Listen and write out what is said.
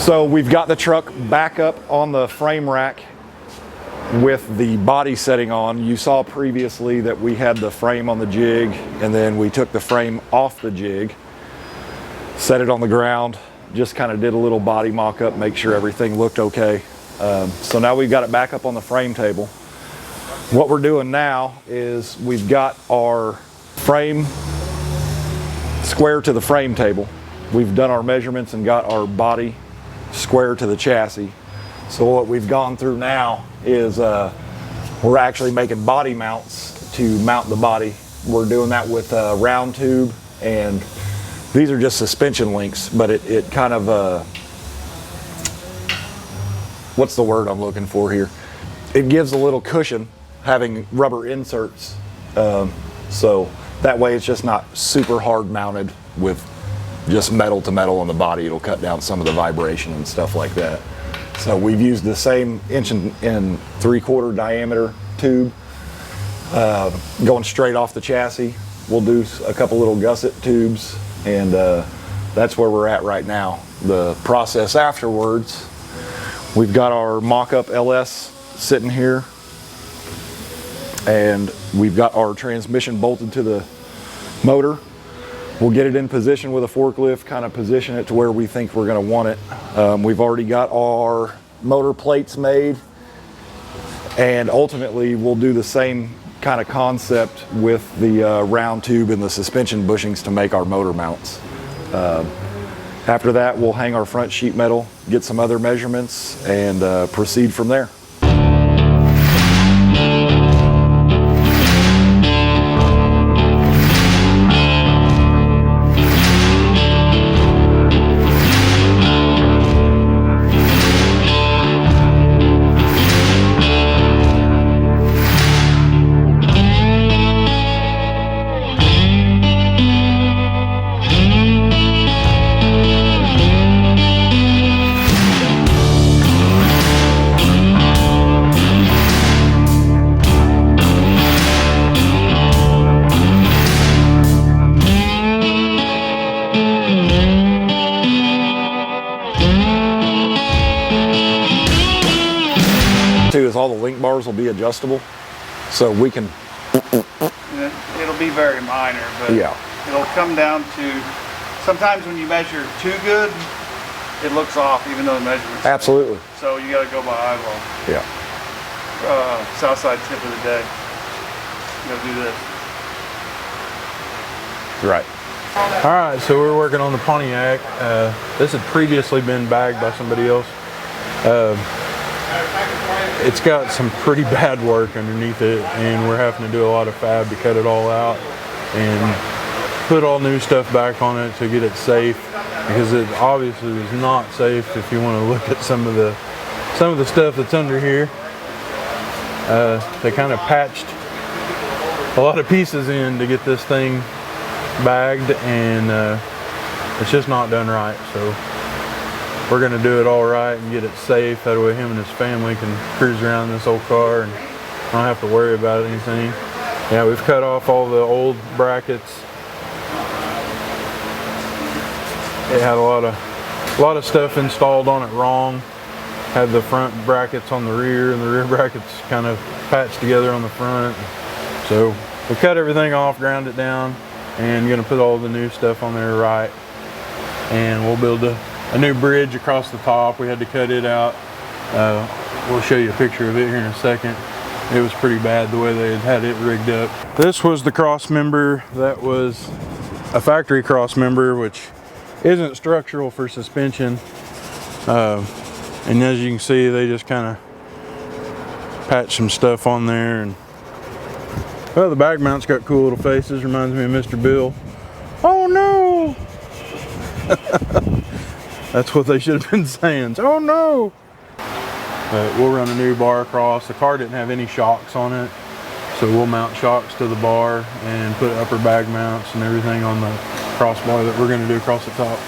So we've got the truck back up on the frame rack with the body setting on. You saw previously that we had the frame on the jig, and then we took the frame off the jig, set it on the ground, just kind of did a little body mock-up, make sure everything looked okay. So now we've got it back up on the frame table. What we're doing now is we've got our frame square to the frame table. We've done our measurements and got our body square to the chassis. So what we've gone through now is we're actually making body mounts to mount the body. We're doing that with a round tube, and these are just suspension links, but it kind of, what's the word I'm looking for here? It gives a little cushion having rubber inserts, so that way it's just not super hard mounted with just metal to metal on the body. It'll cut down some of the vibration and stuff like that. So we've used the same 1 3/4 diameter tube going straight off the chassis. We'll do a couple little gusset tubes, and that's where we're at right now. The process afterwards, we've got our mock-up LS sitting here, and we've got our transmission bolted to the motor. We'll get it in position with a forklift, kind of position it to where we think we're going to want it. We've already got our motor plates made, and ultimately we'll do the same kind of concept with the round tube and the suspension bushings to make our motor mounts. After that, we'll hang our front sheet metal, get some other measurements, and proceed from there. Is all the link bars will be adjustable, so we can. It'll be very minor, but yeah, it'll come down to sometimes when you measure too good, it looks off, even though the measurements. Absolutely. So you got to go by eyeball. Yeah. South side tip of the day. You got to do this. Right. All right, so we're working on the Pontiac. This had previously been bagged by somebody else. It's got some pretty bad work underneath it, and we're having to do a lot of fab to cut it all out and put all new stuff back on it to get it safe, because it obviously is not safe if you want to look at some of the stuff that's under here. They kind of patched a lot of pieces in to get this thing bagged, and it's just not done right. So we're going to do it all right and get it safe. That way him and his family can cruise around this old car and don't have to worry about anything. Yeah, we've cut off all the old brackets. It had a lot of stuff installed on it wrong. Had the front brackets on the rear, and the rear brackets kind of patched together on the front. So we cut everything off, ground it down, and going to put all the new stuff on there right. And we'll build a new bridge across the top. We had to cut it out. We'll show you a picture of it here in a second. It was pretty bad the way they had it rigged up. This was the cross member. That was a factory cross member, which isn't structural for suspension. And as you can see, they just kind of patched some stuff on there. And well, the bag mount's got cool little faces. Reminds me of Mr. Bill. Oh no! That's what they should have been saying. Oh no! But we'll run a new bar across. The car didn't have any shocks on it, so we'll mount shocks to the bar and put upper bag mounts and everything on the crossbar that we're going to do across the top.